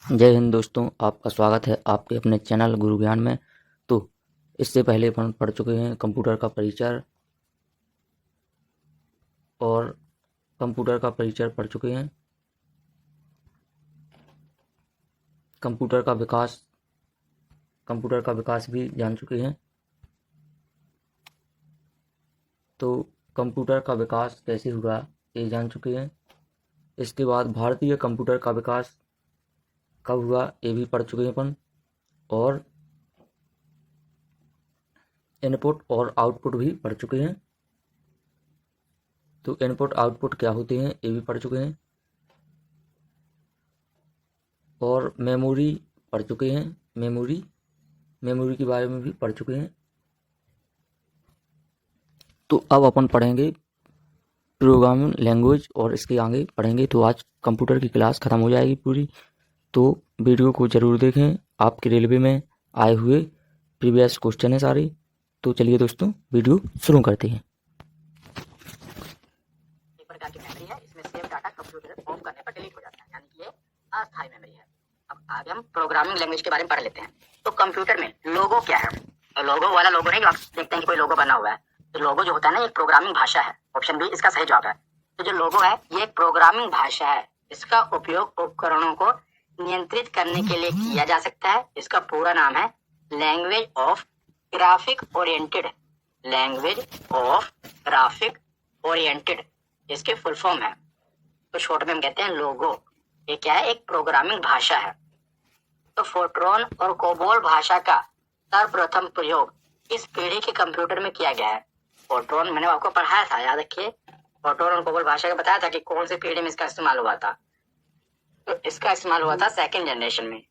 जय हिंद दोस्तों, आपका स्वागत है आपके अपने चैनल गुरु ज्ञान में। तो इससे पहले अपन पढ़ चुके हैं कंप्यूटर का परिचय और कंप्यूटर का परिचय पढ़ चुके हैं। कंप्यूटर का विकास भी जान चुके हैं। तो कंप्यूटर का विकास कैसे हुआ ये जान चुके हैं। इसके बाद भारतीय कंप्यूटर का विकास कब हुआ ये भी पढ़ चुके हैं अपन। और इनपुट और आउटपुट भी पढ़ चुके हैं। तो इनपुट आउटपुट क्या होते हैं ये भी पढ़ चुके हैं। और मेमोरी पढ़ चुके हैं। मेमोरी के बारे में भी पढ़ चुके हैं। तो अब अपन पढ़ेंगे प्रोग्रामिंग लैंग्वेज और इसके आगे पढ़ेंगे। तो आज कंप्यूटर की क्लास ख़त्म हो जाएगी पूरी। तो वीडियो को ज़रूर देखें, आपके रेलवे में आए हुए प्रीवियस क्वेश्चन है सारे। तो चलिए दोस्तों वीडियो शुरू करते हैं। एक प्रकार की मेमोरी है, इसमें सेव डाटा कंप्यूटर ऑफ करने पर डिलीट हो जाता है, यानी कि ये अस्थायी मेमोरी है। अब आगे हम प्रोग्रामिंग लैंग्वेज के बारे में पढ़ लेते हैं। तो कंप्यूटर में लोगो क्या है? तो लोगो वाला लोगो नहीं जो आप देखते हैं कि कोई लोगो बना हुआ है। तो लोगो जो होता है ना, एक प्रोग्रामिंग भाषा है। ऑप्शन बी इसका सही जवाब है। तो जो लोगो है ये एक प्रोग्रामिंग भाषा है। इसका उपयोग उपकरणों को नियंत्रित करने के लिए किया जा सकता है। इसका पूरा नाम है language of graphic oriented. Language of graphic oriented इसके फुल फॉर्म है। तो शॉर्ट में हम कहते हैं लोगो। ये क्या है? एक प्रोग्रामिंग भाषा है। तो फोर्ट्रॉन और कोबोल भाषा का सर्वप्रथम प्रयोग इस पीढ़ी के कंप्यूटर में किया गया है। फोर्ट्रॉन मैंने आपको पढ़ाया था, याद रखिए। फोर्ट्रॉन और कोबोल भाषा का बताया था कि कौन सी पीढ़ी में इसका इस्तेमाल हुआ था। तो इसका इस्तेमाल हुआ था सेकेंड जनरेशन में।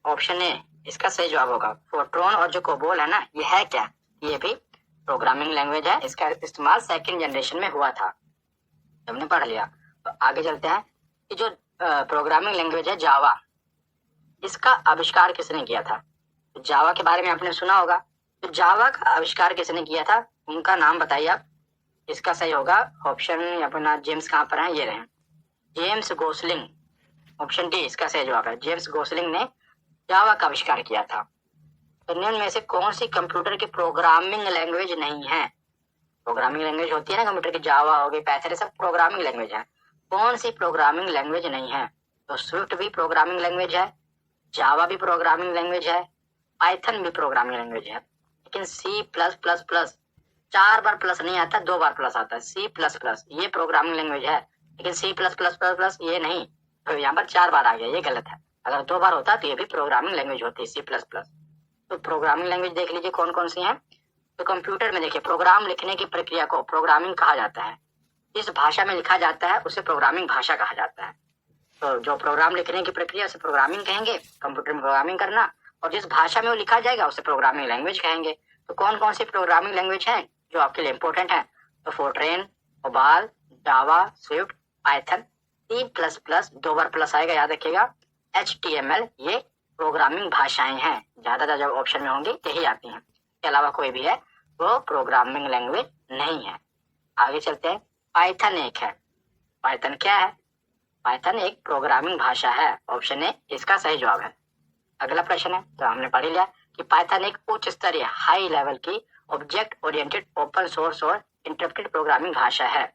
ऑप्शन ए इसका सही जवाब होगा। फोर्ट्रॉन और जो कोबोल है ना, ये है क्या? ये भी प्रोग्रामिंग लैंग्वेज है। इसका इस्तेमाल सेकेंड जनरेशन में हुआ था। हमने पढ़ लिया। तो आगे चलते हैं कि जो प्रोग्रामिंग लैंग्वेज है जावा, इसका आविष्कार किसने किया था? तो जावा के बारे में आपने सुना होगा। तो जावा का आविष्कार किसने किया था, उनका नाम बताइए आप। इसका सही होगा ऑप्शन, अपना जेम्स कहाँ पर है, ये रहे, जेम्स गोसलिंग। ऑप्शन डी इसका सही जवाब है। जेम्स गोसलिंग ने जावा का आविष्कार किया था। तो निम्न में से कौन सी कंप्यूटर की प्रोग्रामिंग लैंग्वेज नहीं है? प्रोग्रामिंग लैंग्वेज होती है ना कंप्यूटर की, जावा हो गई, पाइथन, सब प्रोग्रामिंग लैंग्वेज है। कौन सी प्रोग्रामिंग लैंग्वेज नहीं है? तो स्विफ्ट भी प्रोग्रामिंग लैंग्वेज है, जावा भी प्रोग्रामिंग लैंग्वेज है, पाइथन भी प्रोग्रामिंग लैंग्वेज है। लेकिन सी प्लस प्लस प्लस 4 बार प्लस नहीं आता, 2 बार प्लस आता है। सी प्लस प्लस ये प्रोग्रामिंग लैंग्वेज है, लेकिन C plus plus plus plus ये नहीं। तो यहाँ पर 4 बार आ गया, ये गलत है। अगर 2 बार होता तो ये भी प्रोग्रामिंग लैंग्वेज होती है, सी प्लस प्लस। तो प्रोग्रामिंग लैंग्वेज देख लीजिए कौन कौन सी है। तो कंप्यूटर में देखिए, प्रोग्राम लिखने की प्रक्रिया को प्रोग्रामिंग कहा जाता है। इस भाषा में लिखा जाता है उसे प्रोग्रामिंग भाषा कहा जाता है। तो जो प्रोग्राम लिखने की प्रक्रिया उसे प्रोग्रामिंग कहेंगे, कंप्यूटर में प्रोग्रामिंग करना। और जिस भाषा में वो लिखा जाएगा उसे प्रोग्रामिंग लैंग्वेज कहेंगे। तो कौन कौन सी प्रोग्रामिंग लैंग्वेज है जो आपके लिए इंपॉर्टेंट है? तो Fortran, COBOL, Java, Swift, Python, C plus plus, 2 बार प्लस आएगा, याद रखिएगा, HTML, ये प्रोग्रामिंग भाषाएं हैं। ज्यादा जब ऑप्शन में होंगी यही आती हैं। इसके अलावा कोई भी है वो प्रोग्रामिंग लैंग्वेज नहीं है। आगे चलते हैं। पाइथन एक है। पाइथन क्या है? पाइथन एक प्रोग्रामिंग भाषा है। ऑप्शन ए इसका सही जवाब है। अगला प्रश्न है, तो हमने पढ़ लिया कि पाइथन एक उच्च स्तरीय हाई लेवल की ऑब्जेक्ट ओरिएंटेड ओपन सोर्स और इंटरप्रेटेड प्रोग्रामिंग भाषा है।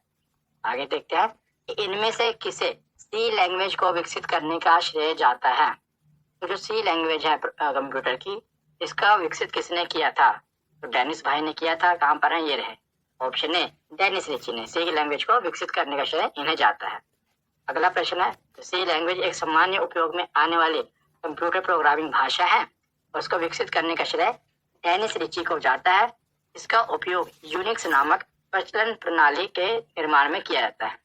आगे देखते हैं कि इनमें से किसे सी लैंग्वेज को विकसित करने का श्रेय जाता है? तो जो सी लैंग्वेज है कंप्यूटर की, इसका विकसित किसने किया था? तो डेनिस भाई ने किया था। कहाँ पर है, ये रहे, ऑप्शन ए डेनिस रिची ने सी लैंग्वेज को विकसित करने का श्रेय इन्हें जाता है। अगला प्रश्न है, तो सी लैंग्वेज एक सामान्य उपयोग में आने वाली कंप्यूटर प्रोग्रामिंग भाषा है और उसको विकसित करने का श्रेय डेनिस रिची को जाता है। इसका उपयोग यूनिक्स नामक प्रचलन प्रणाली के निर्माण में किया जाता है।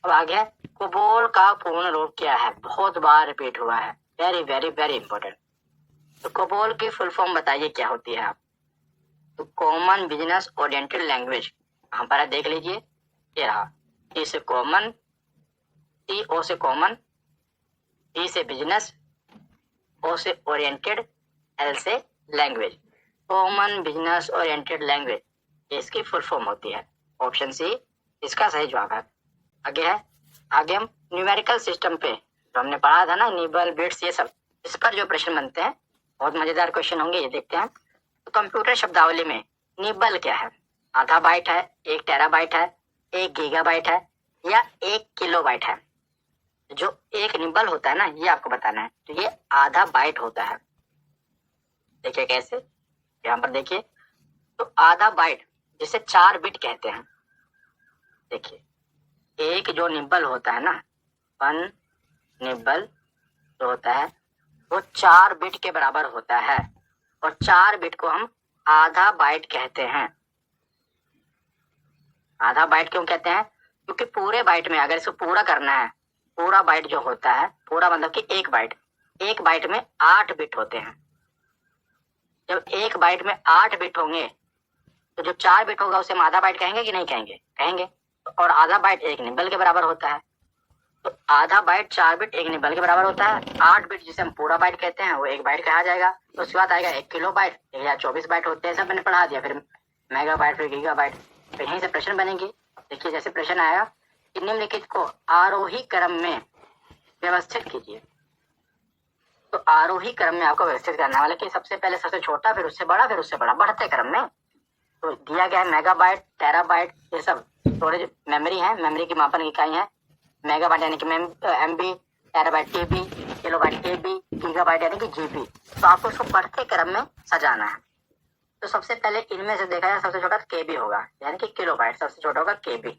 अब आगे है, कोबोल का पूर्ण रूप क्या है? बहुत बार रिपीट हुआ है, वेरी वेरी वेरी इंपॉर्टेंट। तो कोबोल की फुल फॉर्म बताइए क्या होती है आप? तो कॉमन बिजनेस ओरिएंटेड लैंग्वेज, यहाँ पर देख लीजिए, ये रहा, टी से कॉमन, टी ओ से कॉमन, बी से बिजनेस, ओ से ओरिएंटेड, एल से language. Common business oriented language इसकी फुल फॉर्म होती है। ऑप्शन सी इसका सही जवाब है। आगे है, आगे हम न्यूमेरिकल सिस्टम पे, तो हमने पढ़ा था ना, निबल, बिट्स, ये सब, इस पर जो प्रश्न बनते हैं बहुत मजेदार क्वेश्चन होंगे, ये देखते हैं। तो कंप्यूटर शब्दावली में निबल क्या है? आधा बाइट है, 1 टेराबाइट है, 1 गीगाबाइट है या 1 किलोबाइट है? जो एक निबल होता है ना, ये आपको बताना है। तो ये आधा बाइट होता है। देखिए कैसे, यहाँ पर देखिए, तो आधा बाइट जिसे 4 बिट कहते हैं। देखिए, एक जो निबल होता है ना, 1 निबल जो होता है वो 4 बिट के बराबर होता है, और 4 बिट को हम आधा बाइट कहते हैं। आधा बाइट क्यों कहते हैं? क्योंकि पूरे बाइट में अगर इसको पूरा करना है, पूरा बाइट जो होता है, पूरा मतलब कि एक बाइट में 8 बिट होते हैं। जब एक बाइट में 8 बिट होंगे तो जो 4 बिट होगा उसे हम आधा बाइट कहेंगे कि नहीं कहेंगे? कहेंगे। और आधा बाइट 1 निबल के बराबर होता है। तो आधा बाइट 4 बिट 1 निबल के बराबर होता है। 8 बिट जिसे हम पूरा बाइट कहते हैं वो 1 बाइट कहा जाएगा। तो उसके बाद आएगा 1 किलो बाइट, 1024 बाइट होते हैं, सब मैंने पढ़ा दिया। फिर मेगा बाइट, फिर गीगा बाइट, फिर यहीं से प्रश्न बनेंगे। देखिए जैसे प्रश्न आया कि निम्नलिखित को आरोही क्रम में व्यवस्थित कीजिए। तो आरोही क्रम में आपको व्यवस्थित करना वाला कि सबसे पहले सबसे छोटा, फिर उससे बड़ा, फिर उससे बड़ा, बढ़ते क्रम में। तो दिया गया है मेगाबाइट, टेराबाइट, ये सब स्टोरेज मेमोरी है, मेमोरी की मापन इकाई है। मेगाबाइट यानी कि MB, terabyte KB, kilobyte KB, gigabyte यानी कि GB। तो आपको उसको बढ़ते क्रम में सजाना है। तो सबसे पहले इनमें से देखा जाए सबसे छोटा KB होगा, यानी कि किलोबाइट सबसे छोटा होगा KB।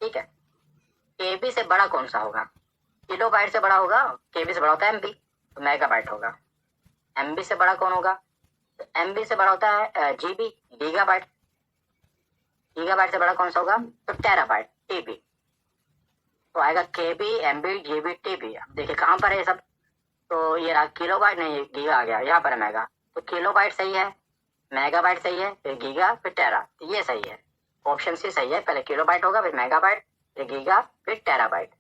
ठीक है, KB से बड़ा कौन सा होगा? किलोबाइट से बड़ा होगा, KB से बड़ा होता है MB, तो मेगाबाइट होगा। MB से बड़ा कौन होगा? तो MB से बड़ा होता है GB, गीगाबाइट। गीगाबाइट से बड़ा कौन सा होगा? तो टेराबाइट, TB। तो आएगा KB, MB, GB, TB। अब देखिए कहाँ पर है ये सब? तो ये रहा किलोबाइट, नहीं गीगा आ गया, यहाँ पर है मेगा। तो किलोबाइट सही है, मेगाबाइट सही है, फिर गीगा, फिर टेरा, तो ये सही है। ऑप्शन C सही है। पहले किलोबाइट होगा, फिर मेगाबाइट, फिर गीगा, फिर टेराबाइट।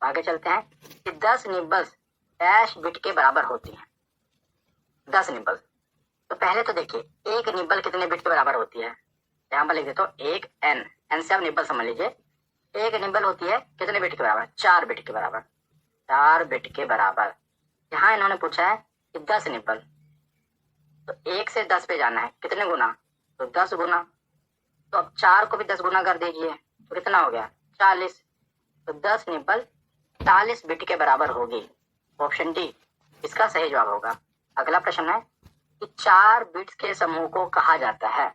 आगे चलते हैं कि 10 निबल्स डैश बिट के बराबर होती हैं। 10 निबल्स। तो पहले तो देखिए एक निबल कितने बिट के बराबर होती है? यहाँ पर लिख देता हूँ 1 N से आप निबल समझ लीजिए। एक निबल होती है कितने बिट के बराबर? 4 बिट के बराबर। 4 बिट के बराबर। यहाँ इन्होंने पूछा है कि 10 निबल, तो 1 से 10 पे जाना है, कितने गुना? तो 10 गुना। तो अब 4 को भी 10 गुना कर दीजिए, तो कितना हो गया? 40। तो 10 निबल 40 बिट के बराबर होगी। ऑप्शन D इसका सही जवाब होगा। अगला प्रश्न है कि 4 बिट्स के समूह को कहा जाता है।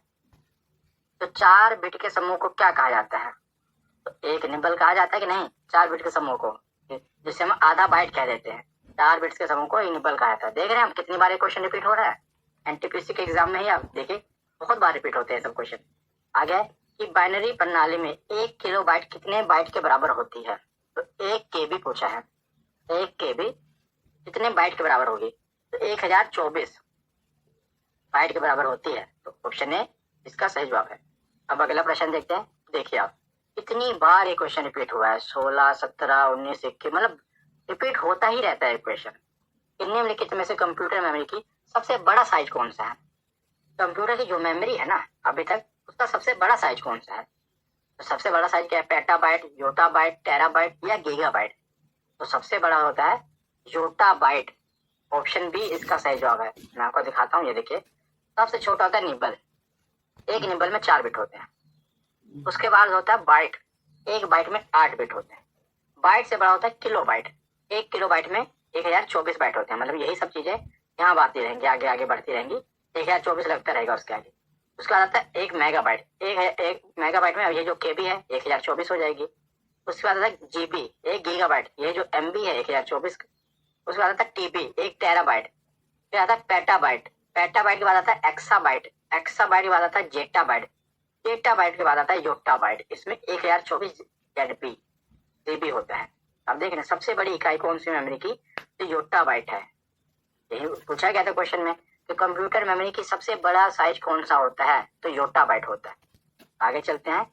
तो 4 बिट के समूह को क्या कहा जाता है? तो एक निबल कहा जाता है कि नहीं? 4 बिट के समूह को, जिसे हम आधा बाइट कह देते हैं। 4 बिट्स के समूह को एक निबल कहा जाता है। देख रहे हैं हम कितनी बार क्वेश्चन रिपीट हो रहा है? NTPC के एग्जाम में ही आप देखिए बहुत बार रिपीट होते हैं सब क्वेश्चन। आगे कि बाइनरी प्रणाली में 1 किलोबाइट कितने बाइट के बराबर होती है? तो 1 KB पूछा है। 1 KB कितने बाइट के बराबर होगी? तो 1024 बाइट के बराबर होती है। तो ऑप्शन A इसका सही जवाब है। अब अगला प्रश्न देखते हैं। देखिए आप कितनी बार ये क्वेश्चन रिपीट हुआ है? 16, 17, 19, 21, मतलब रिपीट होता ही रहता है क्वेश्चन। निम्नलिखित में से कंप्यूटर मेमोरी की सबसे बड़ा साइज कौन सा है? कंप्यूटर की जो मेमोरी है ना अभी तक, उसका सबसे बड़ा साइज कौन सा है? तो सबसे बड़ा साइज क्या है? पेटाबाइट, योटाबाइट, टेराबाइट या गीगाबाइट? तो सबसे बड़ा होता है योटाबाइट। ऑप्शन B इसका सही जवाब है। मैं आपको दिखाता हूँ, ये देखिए। सबसे छोटा होता है निबल, एक निबल में 4 बिट होते हैं। उसके बाद होता है बाइट, एक बाइट में 8 बिट होते हैं। बाइट से बड़ा होता है किलोबाइट, एक किलोबाइट में 1024 बाइट होते हैं। मतलब यही सब चीजें यहाँ बढ़ती रहेंगी, आगे आगे बढ़ती रहेंगी, 1024 लगता रहेगा उसके आगे। उसके बाद आता है एक मेगाबाइट, एक मेगाबाइट में ये जो KB है 1024 हो जाएगी। उसके बाद आता है GB, एक गीगाबाइट, ये जो MB है 1024। उसके बाद आता है TB, एक टेराबाइट। फिर आता है पेटाबाइट, पेटाबाइट के बाद आता है एक्साबाइट, एक्साबाइट के बाद आता है जेटाबाइट, जेटाबाइट के बाद आता है योटाबाइट। इसमें 1024 GB होता है। अब देख रहे सबसे बड़ी इकाई कौन सी मेमोरी की? तो योटाबाइट है। यही पूछा गया था क्वेश्चन में कि कंप्यूटर मेमोरी की सबसे बड़ा साइज कौन सा होता है? तो योटाबाइट होता है। आगे चलते हैं,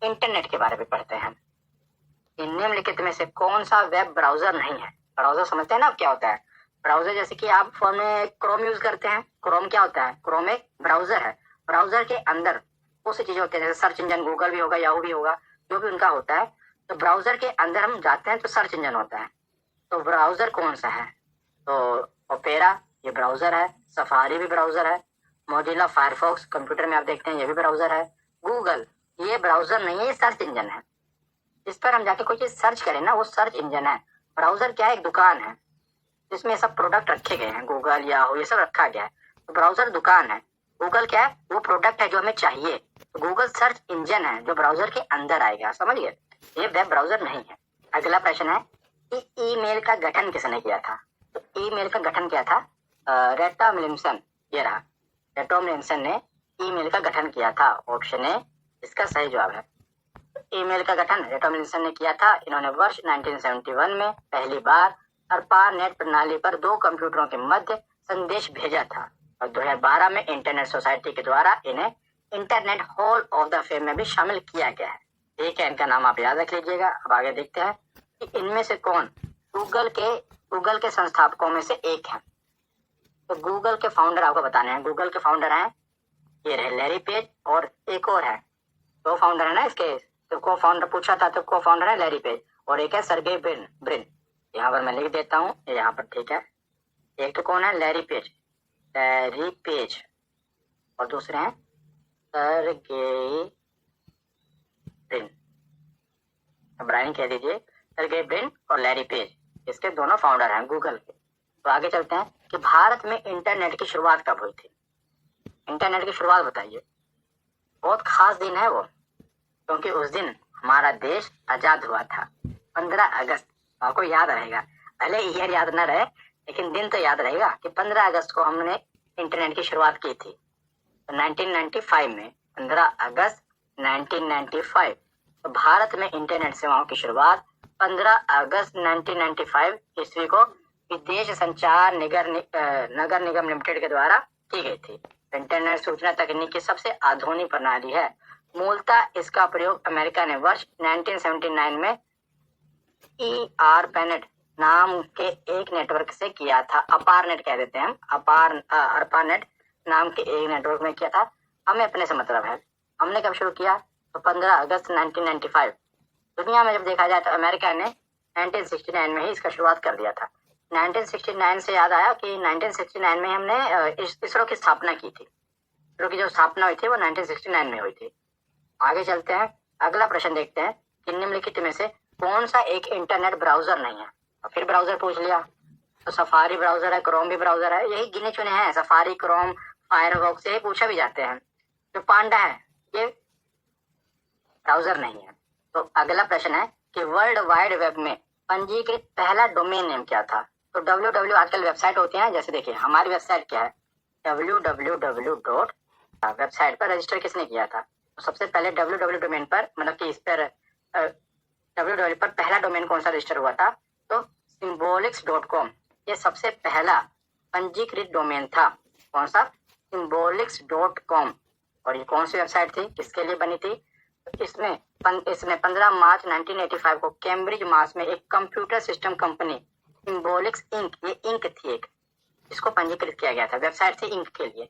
इंटरनेट के बारे में पढ़ते हैं। निम्नलिखित में से कौन सा वेब ब्राउजर नहीं है? ब्राउजर समझते हैं ना आप क्या होता है? ब्राउजर जैसे कि आप फोन में क्रोम यूज करते हैं। क्रोम क्या होता है? क्रोम एक ब्राउजर है। ब्राउजर के अंदर बहुत सी चीजें होती है, जैसे सर्च इंजन, गूगल भी होगा, याहू भी होगा, जो भी उनका होता है। तो ब्राउजर के अंदर हम जाते हैं तो सर्च इंजन होता है। तो ब्राउजर कौन सा है? तो ओपेरा ये ब्राउजर है, सफारी भी ब्राउजर है, मोजिला फायरफॉक्स कंप्यूटर में आप देखते हैं ये भी ब्राउजर है, गूगल ये ब्राउजर नहीं है, ये सर्च इंजन है। जिस पर हम जाके कोई चीज सर्च करें ना वो सर्च इंजन है। ब्राउजर क्या है, एक दुकान है जिसमें सब प्रोडक्ट रखे गए हैं, गूगल या हो ये सब रखा गया है। तो ब्राउजर दुकान है, गूगल क्या है, वो प्रोडक्ट है जो हमें चाहिए। तो गूगल सर्च इंजन है जो ब्राउजर के अंदर आएगा, समझिए, ये वेब ब्राउजर नहीं है। अगला प्रश्न है कि ईमेल का गठन किसने किया था। तो ईमेल का गठन किया था रेटा विलियमसन, ये रहा, रेटा विलियमसन ने ईमेल का गठन किया था। ऑप्शन ए इसका सही जवाब है। ईमेल का गठन रेटा विलियमसन ने किया था। इन्होंने वर्ष 1971 में पहली बार ARPANET प्रणाली पर 2 कंप्यूटरों के मध्य संदेश भेजा था और 2012 में इंटरनेट सोसाइटी के द्वारा इन्हें internet hall of the fame में भी शामिल किया गया है। ठीक है, इनका नाम आप याद रख लीजिएगा। अब आगे देखते हैं कि इनमें से कौन गूगल के संस्थापकों में से एक है। तो गूगल के फाउंडर आपको बताने हैं। गूगल के फाउंडर हैं ये रहे लैरी पेज और एक और है, 2 फाउंडर है ना इसके। तो को फाउंडर पूछा था तो को फाउंडर है लैरी पेज और एक है सर्गेई ब्रिन। यहाँ पर मैं लिख देता हूँ यहाँ पर, ठीक है। एक तो कौन है, लैरी पेज और दूसरे हैं सर्गेई ब्रिन। ब्रायन कह दीजिए, सर्गेई ब्रिन और लैरी पेज, इसके दोनों फाउंडर हैं गूगल के। तो आगे चलते हैं कि भारत में इंटरनेट की शुरुआत कब हुई थी। इंटरनेट की शुरुआत बताइए। बहुत खास दिन है वो, क्योंकि उस दिन हमारा देश आजाद हुआ था, 15 अगस्त। आपको याद रहेगा, भले ईयर याद न रहे लेकिन दिन तो याद रहेगा कि 15 अगस्त को हमने इंटरनेट की शुरुआत की थी। तो 1995 में, 15 अगस्त 1995। तो भारत में इंटरनेट सेवाओं की शुरुआत 15 अगस्त 1995 ईस्वी को विदेश संचार नगर निगम लिमिटेड के द्वारा की गई थी। इंटरनेट सूचना तकनीक की सबसे आधुनिक प्रणाली है। मूलतः इसका प्रयोग अमेरिका ने वर्ष 1979 में ARPANET नाम के एक नेटवर्क से किया था। ARPANET कह देते हैं हम, ARPANET नाम के एक नेटवर्क में किया था। हमें अपने से मतलब है, हमने कब शुरू किया, तो 15 अगस्त 1995। दुनिया में जब देखा जाए तो अमेरिका ने 1969 में ही इसका शुरुआत कर दिया था। 1969 से याद आया कि 1969 में हमने इसरो की स्थापना की थी। इसरो की जो स्थापना हुई थी वो 1969 में हुई थी। आगे चलते हैं, अगला प्रश्न देखते हैं कि निम्नलिखित में से कौन सा एक इंटरनेट ब्राउजर नहीं है। और फिर ब्राउजर पूछ लिया, तो सफारी ब्राउजर है, क्रोम भी ब्राउजर है, यही गिने चुने हैं। सफारी, क्रोम, फायरफॉक्स से पूछा भी जाते हैं। जो पांडा है ये ब्राउजर नहीं है। तो अगला प्रश्न है कि वर्ल्ड वाइड वेब में पंजीकृत पहला डोमेन नेम क्या था। तो www आजकल वेबसाइट होती है, जैसे देखिए हमारी वेबसाइट क्या है, www. वेबसाइट पर रजिस्टर किसने किया था। तो सबसे पहले www डोमेन पर, मतलब कि इस पर www पर पहला डोमेन कौन सा रजिस्टर हुआ था, तो symbolics.com ये सबसे पहला पंजीकृत डोमेन था। कौन सा, symbolics.com। और ये कौन सी वेबसाइट थी, किसके लिए बनी थी, तो इसने 15 मार्च 1985 को कैम्ब्रिज मास में एक कंप्यूटर सिस्टम कंपनी सिम्बोलिक्स इंक, ये इंक थी एक, इसको पंजीकृत किया गया था। वेबसाइट थी इंक के लिए।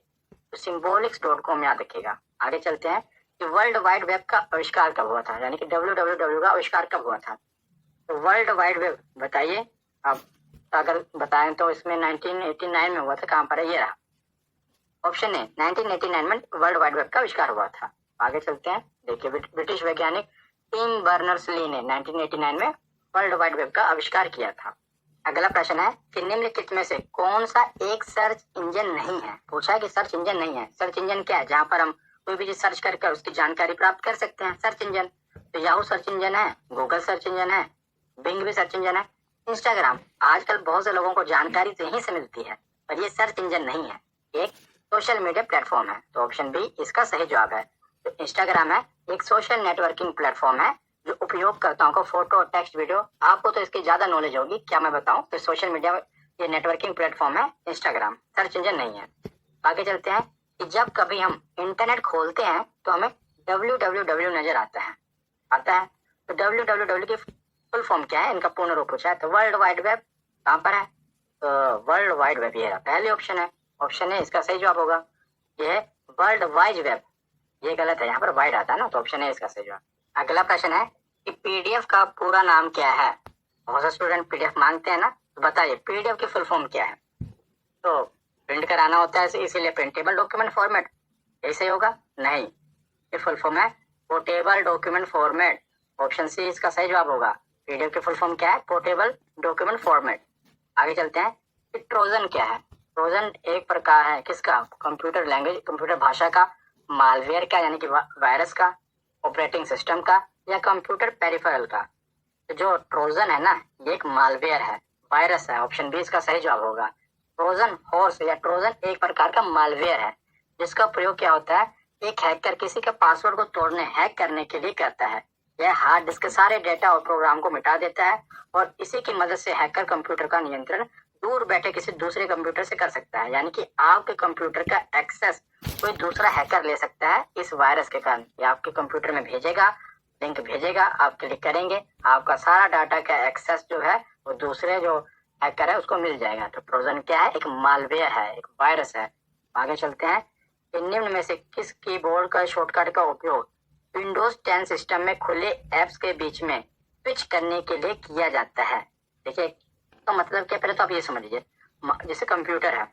तो symbolics.com याद रखिएगा। आगे चलते हैं कि वर्ल्ड वाइड वेब का आविष्कार कब हुआ था, यानी कि www का आविष्कार कब हुआ था। तो वर्ल्ड वाइड वेब बताइए, अब अगर बताएं तो इसमें 1989 में हुआ था। कहाँ पर है, ये रहा ऑप्शन है, 1989 में वर्ल्ड वाइड वेब का आविष्कार हुआ था। आगे चलते हैं, देखिए ब्रिटिश वैज्ञानिक टिम बर्नर्स-ली ने 1989 में वर्ल्ड वाइड वेब का आविष्कार किया था। अगला प्रश्न है कि निम्नलिखित में से कौन सा एक सर्च इंजन नहीं है। पूछा है कि सर्च इंजन नहीं है। सर्च इंजन क्या है, जहां पर हम कोई भी चीज सर्च करके उसकी जानकारी प्राप्त कर सकते हैं, सर्च इंजन। तो याहू सर्च इंजन है, गूगल सर्च इंजन है, बिंग भी सर्च इंजन है, इंस्टाग्राम। आजकल बहुत से लोगों को जानकारी तो यहीं से मिलती है, पर ये सर्च इंजन नहीं है, एक सोशल मीडिया प्लेटफॉर्म है। तो ऑप्शन बी इसका सही जवाब है। तो इंस्टाग्राम है एक सोशल नेटवर्किंग प्लेटफॉर्म है जो उपयोगकर्ताओं को फोटो, टेक्स्ट, वीडियो, आपको तो इसकी ज्यादा नॉलेज होगी, क्या मैं बताऊं, तो सोशल मीडिया ये नेटवर्किंग प्लेटफॉर्म है इंस्टाग्राम, सर्च इंजन नहीं है। आगे चलते हैं कि जब कभी हम इंटरनेट खोलते हैं तो हमें www नजर आता है। तो www की फुल फॉर्म क्या है, इनका पूर्ण रूप पूछा है। तो वर्ल्ड वाइड वेब कहाँ पर है, तो वर्ल्ड वाइड वेब ये पहले ऑप्शन है, ऑप्शन है इसका सही जवाब होगा। ये है वर्ल्ड वाइड वेब, ये गलत है, यहाँ पर वाइड आता है ना, तो ऑप्शन है इसका सही जवाब। अगला प्रश्न है कि पीडीएफ का पूरा नाम क्या है। बहुत से स्टूडेंट पीडीएफ मांगते हैं ना, तो बताइए पीडीएफ की फुल फॉर्म क्या है? तो प्रिंट कराना होता है इसीलिए प्रिंटेबल डॉक्यूमेंट फॉर्मेट, ऐसे होगा? नहीं, ये फुल फॉर्म है portable document format. Option C इसका सही जवाब होगा। पीडीएफ की फुल फॉर्म क्या है? Portable document format. आगे चलते हैं कि ट्रोजन क्या है। ट्रोजन एक प्रकार है किसका? कंप्यूटर लैंग्वेज, कंप्यूटर भाषा का, मालवेयर का यानी कि वायरस का, ऑपरेटिंग सिस्टम का, या कंप्यूटर पेरिफेरल का। तो जो ट्रोजन है ना, ये एक मालवेयर है, वायरस है। ऑप्शन बी इसका सही जवाब होगा। ट्रोजन हॉर्स या ट्रोजन एक प्रकार का मालवेयर है जिसका प्रयोग क्या होता है? एक हैकर किसी के पासवर्ड को तोड़ने, हैक करने के लिए करता है। यह हार्ड डिस्क के सारे डेटा और प्रोग्राम को मिटा देता है और इसी की मदद से हैकर कंप्यूटर का नियंत्रण दूर बैठे किसी दूसरे कंप्यूटर से कर सकता है। यानी कि आपके कंप्यूटर का एक्सेस कोई दूसरा हैकर ले सकता है इस वायरस के कारण। ये आपके कंप्यूटर में भेजेगा, लिंक भेजेगा, आप क्लिक करेंगे, आपका सारा डाटा का एक्सेस जो है वो दूसरे जो हैकर है उसको मिल जाएगा। तो ट्रोजन क्या है? एक मालवेयर है, एक वायरस है। आगे चलते हैं कि निम्न में से किस कीबोर्ड का शॉर्टकट का उपयोग विंडोज 10 सिस्टम में खुले एप्स के बीच में स्विच करने के लिए किया जाता है? देखिए तो मतलब क्या, पहले तो आप ये समझ लीजिए, जैसे कंप्यूटर है,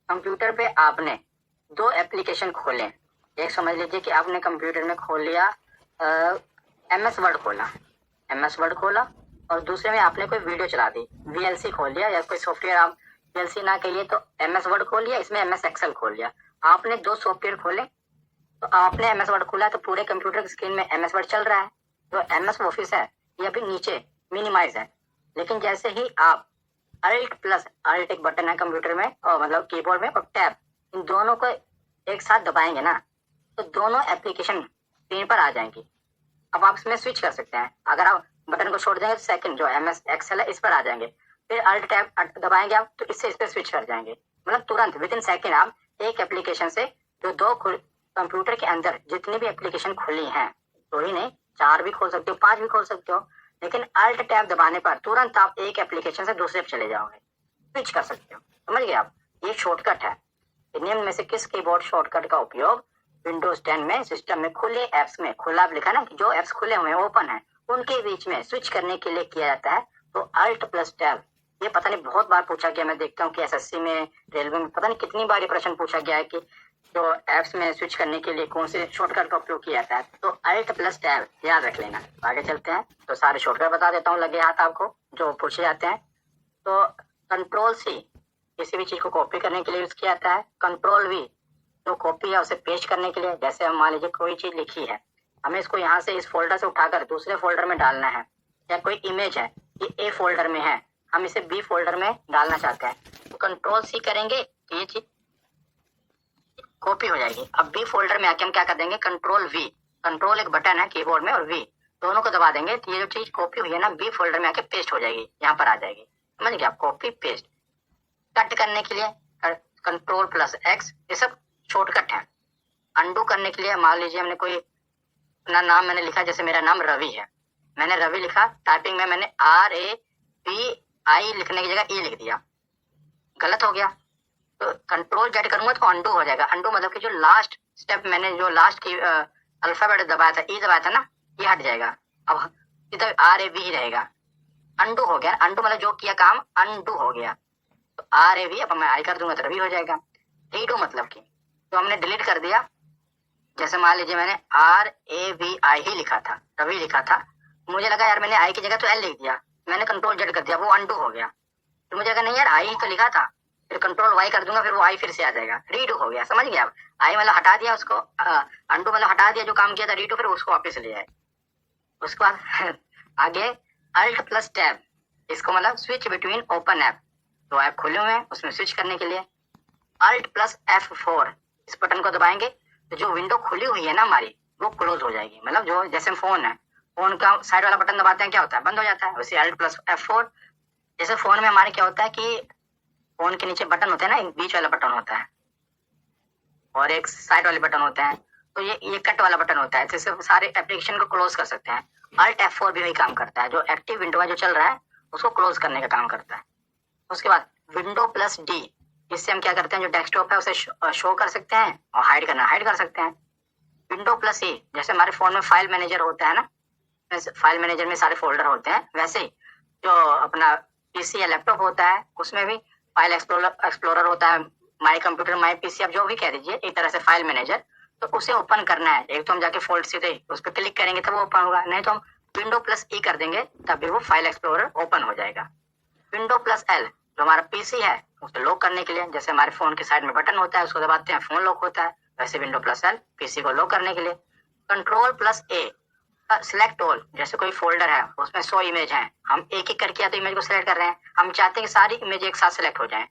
कंप्यूटर पे आपने दो एप्लीकेशन खोले। एक समझ लीजिए कि आपने कंप्यूटर में खोल लिया MS वर्ड खोला, MS वर्ड खोला, और दूसरे में आपने कोई वीडियो चला दी, VLC खोल लिया, या कोई सॉफ्टवेयर आप VLC ना कहिए तो MS वर्ड खोल लिया, इसमें MS एक्सेल खोल लिया। आपने दो सॉफ्टवेयर खोले, तो आपने MS वर्ड खोला तो पूरे कंप्यूटर की स्क्रीन में MS वर्ड चल रहा है। तो MS ऑफिस है ये अभी नीचे मिनिमाइज है, लेकिन जैसे ही आप अल्ट एक बटन है कंप्यूटर में, और मतलब कीबोर्ड में, और टैब, इन दोनों को एक साथ दबाएंगे ना तो दोनों एप्लीकेशन स्क्रीन पर आ जाएंगी। अब आप इसमें स्विच कर सकते हैं। अगर आप बटन को छोड़ देंगे तो सेकंड जो MS एक्सेल है इस पर आ जाएंगे, फिर अल्ट टैब दबाएंगे आप तो इससे इस पर स्विच कर जाएंगे। मतलब तुरंत विद इन सेकेंड आप एक एप्लीकेशन से जो दो कंप्यूटर के अंदर जितनी भी एप्लीकेशन खुली हैं, दो ही नहीं 4 भी खोल सकते हो, 5 भी खोल सकते हो, लेकिन अल्ट टैब दबाने पर तुरंत आप एक एप्लीकेशन से दूसरे पे चले जाओगे, स्विच कर सकते हो। समझ गए आप? ये शॉर्टकट है। निम्न में से किस कीबोर्ड शॉर्टकट का उपयोग विंडोज 10 में सिस्टम में खुले एप्स में, खुला लिखा ना कि जो एप्स खुले हुए हैं, ओपन है, उनके बीच में स्विच करने के लिए किया जाता है? तो अल्ट प्लस टैब। ये पता नहीं बहुत बार पूछा गया, मैं देखता हूँ कि SSC में, रेलवे में, पता नहीं कितनी बार ये प्रश्न पूछा गया है कि जो एप्स में स्विच करने के लिए कौन से शॉर्टकट का उपयोग किया जाता है। तो अल्ट प्लस टैब याद रख लेना। आगे चलते हैं तो सारे शॉर्टकट बता देता हूँ लगे हाथ आपको जो पूछे जाते हैं। तो कंट्रोल C किसी भी चीज को कॉपी करने के लिए यूज किया जाता है। कंट्रोल V जो कॉपी है उसे पेस्ट करने के लिए। जैसे हम मान लीजिए कोई चीज लिखी है, हमें इसको यहाँ से इस फोल्डर से उठाकर दूसरे फोल्डर में डालना है, या कोई इमेज है ये A फोल्डर में है, हम इसे B फोल्डर में डालना चाहते हैं, तो कंट्रोल C करेंगे तो ये चीज कॉपी हो जाएगी। अब B फोल्डर में आके हम क्या कर देंगे? कंट्रोल V, कंट्रोल एक बटन है कीबोर्ड में, और V दोनों को दबा देंगे तो ये जो चीज कॉपी हुई है ना B फोल्डर में आके पेस्ट हो जाएगी, यहाँ पर आ जाएगी। समझ गए आप? Copy paste. कट करने के लिए कंट्रोल प्लस X, ये सब शॉर्टकट है। अंडू करने के लिए मान लीजिए हमने कोई अपना नाम मैंने लिखा, जैसे मेरा नाम रवि है, मैंने रवि लिखा, टाइपिंग में मैंने RAVI लिखने की जगह E लिख दिया, गलत हो गया, तो कंट्रोल Z करूंगा तो अंडू हो जाएगा। अंडू मतलब कि जो लास्ट स्टेप मैंने जो लास्ट की अल्फाबेट दबाया था, E दबाया था ना, ये हट जाएगा, अब इधर RAV ही रहेगा। अंडू हो गया। अंडू मतलब जो किया काम अंडू हो गया, तो RAV अब मैं I कर दूंगा तो रवि हो जाएगा। रीडू मतलब कि तो हमने डिलीट कर दिया, जैसे मान लीजिए मैंने RAVI ही लिखा था, रवि लिखा था, मुझे लगा यार मैंने I की जगह तो L लिख दिया, मैंने कंट्रोल Z कर दिया, वो अंडू हो गया। तो मुझे लगा नहीं यार I ही तो लिखा था, फिर कंट्रोल Y कर दूंगा, फिर वो I फिर से आ जाएगा, रीडू हो गया। समझ गया आप? I मतलब हटा दिया उसको, अंडू मतलब हटा दिया जो काम किया था, रीडू फिर उसको वापस ले आए। उसके बाद आगे अल्ट प्लस टैब, इसको मतलब स्विच बिटवीन ओपन ऐप, तो ऐप खोले हुए हैं उसमें स्विच करने के लिए। अल्ट प्लस F4, इस बटन को दबाएंगे तो जो विंडो खुली हुई है ना हमारी वो क्लोज हो जाएगी। मतलब जो जैसे फोन है, फोन का साइड वाला बटन दबाते हैं क्या होता है? बंद हो जाता है। वैसे अल्ट प्लस F4, जैसे फोन में हमारे क्या होता है कि फोन के नीचे बटन होते हैं ना, एक बीच वाला बटन होता है और एक साइड वाले बटन होते हैं, तो ये कट वाला बटन होता है, जिससे सारे एप्लीकेशन को क्लोज कर सकते हैं। अल्ट F4 भी वही काम करता है, जो एक्टिव विंडो है जो चल रहा है उसको क्लोज करने का काम करता है। उसके बाद विंडो प्लस D, इससे हम क्या करते हैं, जो डेस्कटॉप है उसे शो कर सकते हैं और हाइड करना हाइड कर सकते हैं। विंडो प्लस E, जैसे हमारे फोन में फाइल मैनेजर होता है ना, फाइल मैनेजर में सारे फोल्डर होते हैं, वैसे ही जो अपना पीसी या लैपटॉप होता है उसमें भी फाइल एक्सप्लोरर होता है, माई कंप्यूटर, माई पीसी, आप जो भी कह दीजिए, एक तरह से फाइल मैनेजर। तो उसे ओपन करना है, एक तो हम जाके फोल्ड सीधे उस पर क्लिक करेंगे तब वो ओपन होगा, नहीं तो हम विंडो प्लस ई कर देंगे तब भी वो फाइल एक्सप्लोरर ओपन हो जाएगा। विंडो प्लस एल जो हमारा पीसी है उसे लॉक करने के लिए, जैसे हमारे फोन के साइड में बटन होता है उसको दबाते हैं फोन लॉक होता है, वैसे विंडो प्लस एल पीसी को लॉक करने के लिए। कंट्रोल प्लस ए सिलेक्ट ऑल, जैसे कोई फोल्डर है उसमें 100 इमेज हैं, हम एक एक करके या तो इमेज को सिलेक्ट कर रहे हैं, हम चाहते हैं कि सारी इमेज एक साथ सिलेक्ट हो जाए,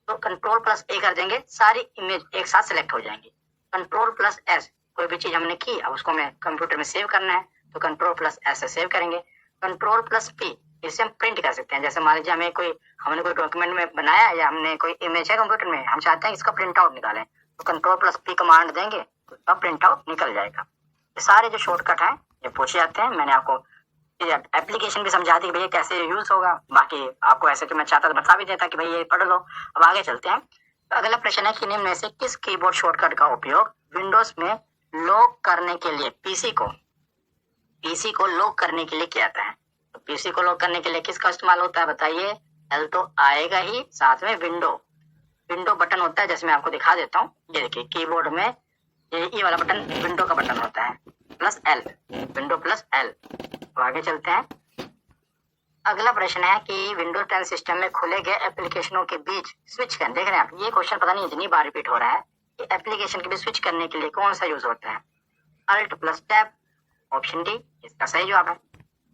तो कंट्रोल प्लस ए कर देंगे, सारी इमेज एक साथ सिलेक्ट हो जाएंगी। कंट्रोल प्लस एस, कोई भी चीज हमने की अब उसको हमें कंप्यूटर में सेव करना है तो कंट्रोल प्लस एस से सेव करेंगे। कंट्रोल प्लस पी, इससे हम प्रिंट कर सकते हैं, जैसे मान लीजिए हमने कोई डॉक्यूमेंट में बनाया या हमने कोई इमेज है कंप्यूटर में, हम चाहते हैं इसका प्रिंट आउट निकालें तो कंट्रोल प्लस पी कमांड देंगे तो अब प्रिंट आउट निकल जाएगा। ये सारे जो शॉर्टकट हैं ये पूछे जाते हैं। मैंने आपको एप्लीकेशन भी समझा दी कि भैया कैसे यूज होगा, बाकी आपको ऐसे तो मैं चाहता तो बता भी देता कि भाई ये पढ़ लो। अब आगे चलते हैं। तो अगला प्रश्न है कि निम्न में से किस कीबोर्ड शॉर्टकट का उपयोग विंडोज में लॉक करने के लिए पीसी को लॉक करने के लिए किया जाता है। तो पीसी को लॉक करने के लिए किसका इस्तेमाल होता है बताइए? एल तो आएगा ही, साथ में विंडो बटन होता है, जैसे मैं आपको दिखा देता हूँ। ये देखिए कीबोर्ड में ये वाला बटन विंडो का बटन होता है, plus L, window plus L. तो आगे चलते हैं। अगला प्रश्न है कि विंडोज 10 सिस्टम में खोले गए एप्लीकेशनों के बीच स्विच करने, देख रहे हैं आप, ये क्वेश्चन पता नहीं इतनी बार रिपीट हो रहा है कि एप्लीकेशन के बीच स्विच करने के लिए कौन सा यूज होता है? Alt plus tab, option D इसका सही जवाब है।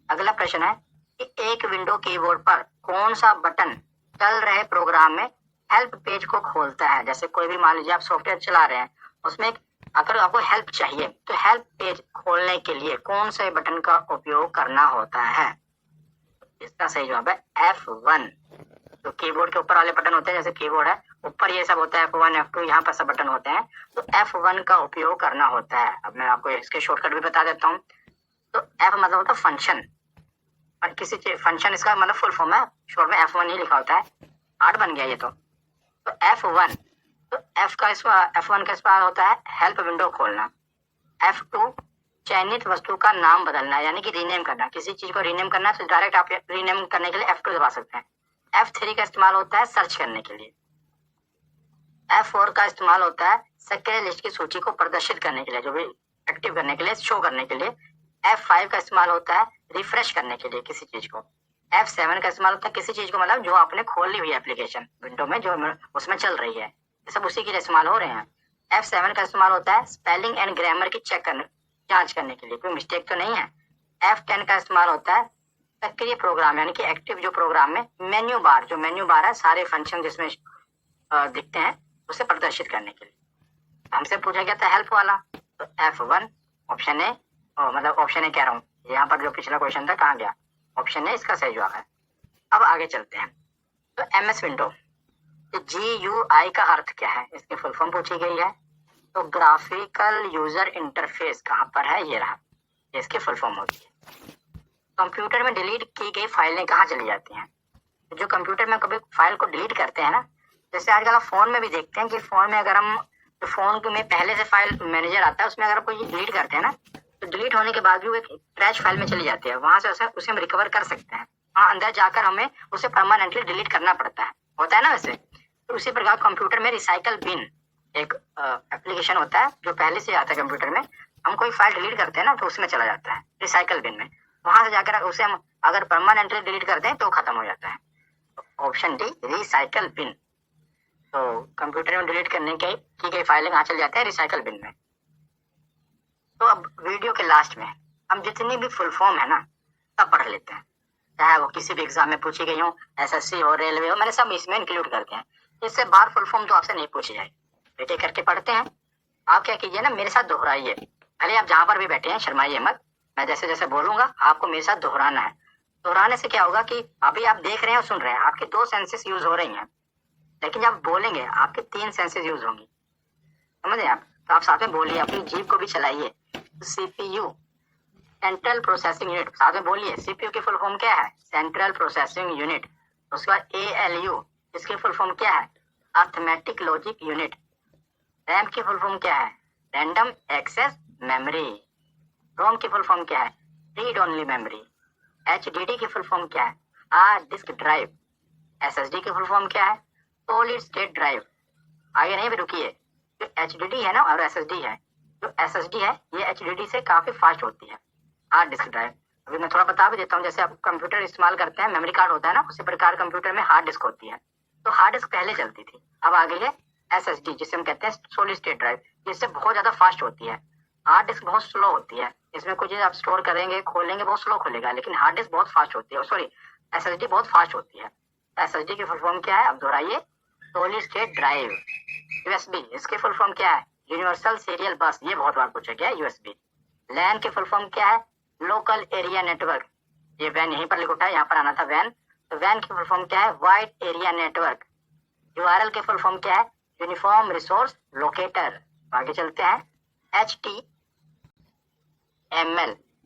अगला प्रश्न है कि एक विंडो कीबोर्ड पर कौन सा बटन चल रहे प्रोग्राम में हेल्प पेज को खोलता है? जैसे कोई भी मान लीजिए आप सॉफ्टवेयर चला रहे हैं, उसमें अगर आपको हेल्प चाहिए तो हेल्प पेज खोलने के लिए कौन से बटन का उपयोग करना होता है? इसका सही जवाब है F1। तो कीबोर्ड के ऊपर वाले बटन होते हैं, जैसे कीबोर्ड है ऊपर ये सब होता है F1 F2, यहाँ पर सब बटन होते हैं, तो F1 का उपयोग करना होता है। अब मैं आपको इसके शॉर्टकट भी बता देता हूँ। तो F मतलब होता है फंक्शन, और किसी चीज फंक्शन इसका मतलब फुल फॉर्म है, शॉर्ट में F1 ही लिखा होता है। 8 बन गया ये तो F1। तो F1 का इस्तेमाल होता है हेल्प विंडो खोलना। F2 चयनित वस्तु का नाम बदलना, यानी कि रीनेम करना, किसी चीज को रीनेम करना है तो डायरेक्ट आप रीनेम करने के लिए F2 दबा सकते हैं। F3 का इस्तेमाल होता है सर्च करने के लिए। F4 का इस्तेमाल होता है सक्रिय लिस्ट की सूची को प्रदर्शित करने के लिए, जो भी एक्टिव करने के लिए, शो करने के लिए। F5 का इस्तेमाल होता है रिफ्रेश करने के लिए किसी चीज को। F7 का इस्तेमाल होता है किसी चीज को, मतलब जो आपने खोल ली हुई एप्लीकेशन विंडो में जो उसमें चल रही है, सब उसी के लिए इस्तेमाल हो रहे हैं। F7 का इस्तेमाल होता है स्पेलिंग एंड ग्रामर की जांच करने के लिए, कोई मिस्टेक तो नहीं है। F10 का इस्तेमाल होता है सक्रिय प्रोग्राम, यानी कि एक्टिव जो प्रोग्राम में मेन्यू बार है, सारे फंक्शन जिसमें दिखते हैं उसे प्रदर्शित करने के लिए। हमसे पूछा गया था हेल्प वाला, तो F1 ऑप्शन ए, मतलब ऑप्शन ए कह रहा हूँ, यहाँ पर जो पिछला क्वेश्चन था कहाँ गया, ऑप्शन ए इसका सही जवाब है। अब आगे चलते हैं। तो MS विंडो, GUI का अर्थ क्या है? इसकी फुल फॉर्म पूछी गई है। तो ग्राफिकल यूजर इंटरफेस कहाँ पर है? ये रहा, इसकी फुल फॉर्म होती है। कंप्यूटर में डिलीट की गई फाइलें कहाँ चली जाती हैं? जो कंप्यूटर में कभी फाइल को डिलीट करते हैं ना, जैसे आजकल आप फोन में भी देखते हैं कि फोन में अगर हम फोन में पहले से फाइल मैनेजर आता है, उसमें अगर कोई डिलीट करते हैं ना, तो डिलीट होने के बाद भी वो एक ट्रैश फाइल में चली जाती है, वहां से उसे हम रिकवर कर सकते हैं। हाँ, अंदर जाकर हमें उसे परमानेंटली डिलीट करना पड़ता है, होता है ना वैसे। तो उसी प्रकार कंप्यूटर में रिसाइकल बिन एक एप्लीकेशन होता है जो पहले से आता है कंप्यूटर में, हम कोई फाइल डिलीट करते हैं ना तो उसमें चला जाता है रिसाइकल बिन में, वहां से जाकर उसे हम अगर परमानेंटली डिलीट कर दें तो खत्म हो जाता है। Option D recycle bin. तो कंप्यूटर में डिलीट करने की गई फाइलें कहाँ चली जाती है? रिसाइकल बिन में। तो अब वीडियो के लास्ट में हम जितनी भी फुल फॉर्म है ना सब पढ़ लेते हैं, चाहे वो किसी भी एग्जाम में पूछी गई हो, SSC हो, रेलवे हो, मैंने सब इसमें इंक्लूड करके हैं। इससे बाहर फुल फॉर्म तो आपसे नहीं पूछी जाए, बेटे करके पढ़ते हैं। आप क्या कीजिए ना, मेरे साथ दोहराइए, भले आप जहां पर भी बैठे हैं शर्माइए मत, मैं जैसे जैसे बोलूंगा आपको मेरे साथ दोहराना है। दोहराने से क्या होगा कि अभी आप देख रहे हैं और सुन रहे हैं, आपकी 2 सेंसेस यूज हो रही हैं, लेकिन जब बोलेंगे आपके 3 सेंसेस यूज होंगी, समझे आप? तो आप साथ में बोलिए, अपनी जीभ को भी चलाइए। CPU सेंट्रल प्रोसेसिंग यूनिट, साथ में बोलिए। CPU की फुल फॉर्म क्या है? Central processing unit. उसके बाद ALU, इसकी फुल फॉर्म क्या है? Arithmetic logic unit. रैम की फुल फॉर्म क्या है? Random access memory. रोम की फुल फॉर्म क्या है? Read only memory. HDD की फुल फॉर्म क्या है? Hard disk drive. SSD की फुल फॉर्म क्या है? Solid state drive. आगे नहीं, भी रुकिए। जो HDD है ना और SSD है, जो SSD है ये HDD से काफी फास्ट होती है, हार्ड डिस्क ड्राइव। अभी मैं थोड़ा बता भी देता हूँ, जैसे आप कंप्यूटर इस्तेमाल करते हैं, मेमोरी कार्ड होता है ना, उसी प्रकार कंप्यूटर में हार्ड डिस्क होती है। तो हार्ड डिस्क पहले चलती थी, अब आ गई है SSD, जिसे हम कहते हैं सॉलिड स्टेट ड्राइव। जिससे बहुत ज्यादा फास्ट होती है। हार्ड डिस्क बहुत स्लो होती है, इसमें कुछ चीज आप स्टोर करेंगे, खोलेंगे, बहुत स्लो खुलेगा, लेकिन हार्ड डिस्क बहुत फास्ट होती है, सॉरी SSD बहुत फास्ट होती है। SSD की फुल फॉर्म क्या है? अब दोहराइए, सॉलिड स्टेट ड्राइव। USB, इसकी फुल फॉर्म क्या है? यूनिवर्सल सीरियल बस, ये बहुत बार पूछा गया है, USB। LAN की फुल फॉर्म क्या है? Local area network. ये वैन यहीं पर लिखा है, यहाँ पर आना था वैन। तो वैन की फुल फॉर्म क्या है? Wide area network. URL की फुल फॉर्म क्या है? Uniform resource locator. आगे चलते हैं, HTML,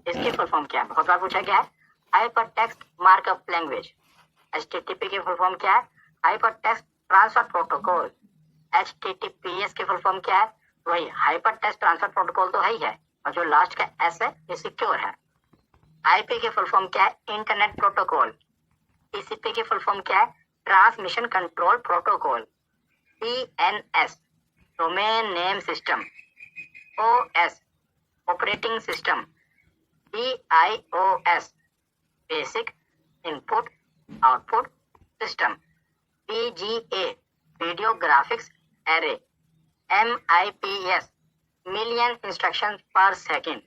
इसकी फुल फॉर्म क्या है? बहुत बार पूछा गया है, hyper text markup language. HTTP की फुल फॉर्म क्या है? Hyper text transfer protocol. HTTPS की फुल फॉर्म क्या है? वही हाइपर टेक्स्ट ट्रांसफर प्रोटोकॉल तो है ही है, और जो लास्ट का S है ये सिक्योर है। IP की फुल फॉर्म क्या है? Internet protocol. TCP की फुल फॉर्म क्या है? Transmission control protocol. DNS, domain name system. OS, operating system. BIOS, basic input output system. VGA, video graphics array. MIPS, million instruction per second,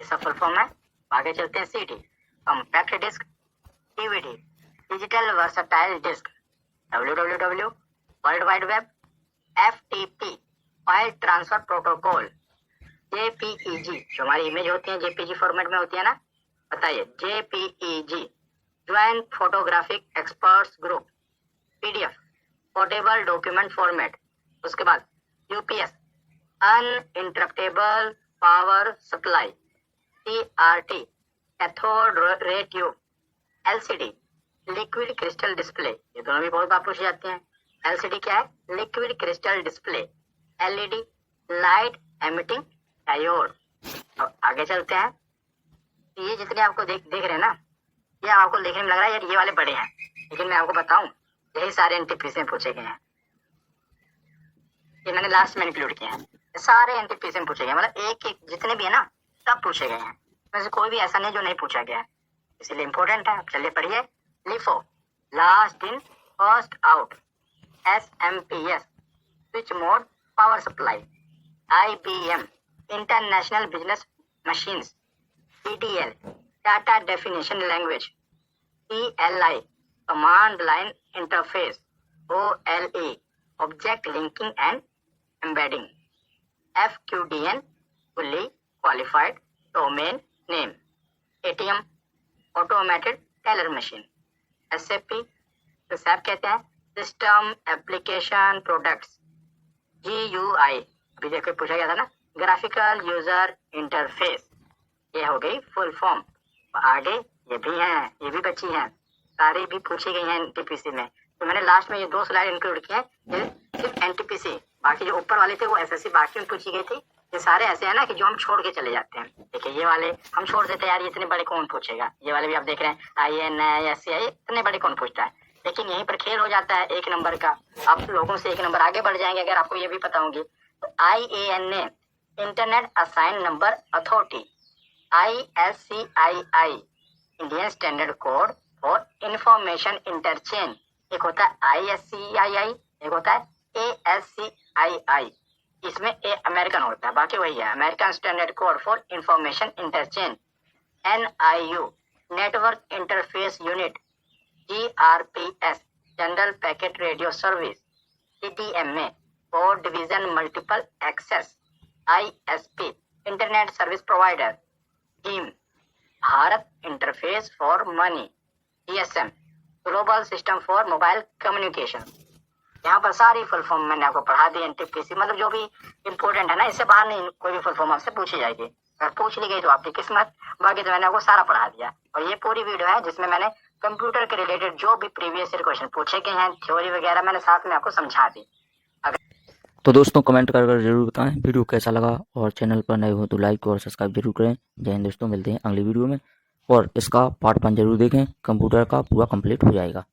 इसका full form है। आगे चलते हैं, CD, compact disc. DVD, digital versatile disc. WWW, world wide web. FTP, file transfer protocol. JPEG, जो हमारी image होती है JPG format में होती है ना, बताइए। JPEG, joint photographic experts group. PDF, portable document format. उसके बाद UPS, uninterruptible power supply. CRT, cathode ray tube. LCD, liquid crystal display, ये दोनों भी बहुत बार पूछे जाते हैं। LCD क्या है? Liquid crystal display. LED, light emitting diode. अब आगे चलते हैं, ये जितने आपको देख रहे हैं ना, ये आपको देखने में लग रहा है यार ये वाले बड़े हैं, लेकिन मैं आपको बताऊं यही सारे NTPC में पूछे गए हैं। ये मैंने लास्ट में इंक्लूड किए हैं, सारे NTPC में पूछे गए, मतलब एक एक जितने भी है ना सब पूछे गए हैं, वैसे कोई भी ऐसा नहीं जो नहीं पूछा गया है, इसीलिए इंपॉर्टेंट है। चलिए पढ़िए। LIFO, last in first out. SMPS, switch mode power supply. IBM, international business machines. DTL, data definition language. CLI, command line interface. OLE, object linking and embedding. FQDN, fully qualified domain name. ATM, automated teller machine. SAP, तो SAP कहते हैं system application products. GUI, अभी देखो पूछा गया था ना, graphical user interface, ये हो गई फुल फॉर्म। आगे ये भी हैं, ये भी बची हैं, सारी भी पूछी गई हैं NTPC में। तो मैंने लास्ट में ये 2 स्लाइड इंक्लूड किए हैं, ये सिर्फ NTPC, बाकी जो ऊपर वाले थे वो SSC बाकी में पूछी गई थी। ये सारे ऐसे हैं ना कि जो हम छोड़ के चले जाते हैं। देखिए ये वाले हम छोड़ देते हैं, यार इतने बड़े कौन पूछेगा। ये वाले भी आप देख रहे हैं, INI SCI, इतने बड़े कौन पूछता है, लेकिन यहीं पर खेल हो जाता है 1 नंबर का। आप लोगों से 1 नंबर आगे बढ़ जाएंगे अगर आपको ये भी पता होंगी। तो IANA, internet assign number authority. ISCII, Indian standard code for information interchange. एक होता है ISCII, एक होता है ASCII, इसमें A अमेरिकन होता है, बाकी वही है, American standard code for information interchange. NIU, network interface unit. GRPS, general packet radio service. CDMA, code division multiple access. ISP, internet service provider. GIM, Bharat interface for money. GSM, global system for mobile communication. यहाँ पर सारी full form मैंने आपको पढ़ा दी। NTPC मतलब जो भी important है ना, इससे बाहर नहीं कोई भी फुल फॉर्म आपसे पूछी जाएगी, अगर पूछ ली गई तो आपकी किस्मत, बाकी तो मैंने आपको सारा पढ़ा दिया। और ये पूरी वीडियो है जिसमें मैंने कंप्यूटर के रिलेटेड जो भी प्रीवियस ईयर क्वेश्चन पूछे गए हैं, थ्योरी वगैरह मैंने साथ में आपको समझा दी। तो दोस्तों कमेंट कर जरूर बताएं वीडियो कैसा लगा, और चैनल पर नए हो तो लाइक और सब्सक्राइब जरूर करें। जय हिंद दोस्तों, मिलते हैं अगली वीडियो में, और इसका पार्ट 1 जरूर देखें, कंप्यूटर का पूरा कंप्लीट हो जाएगा।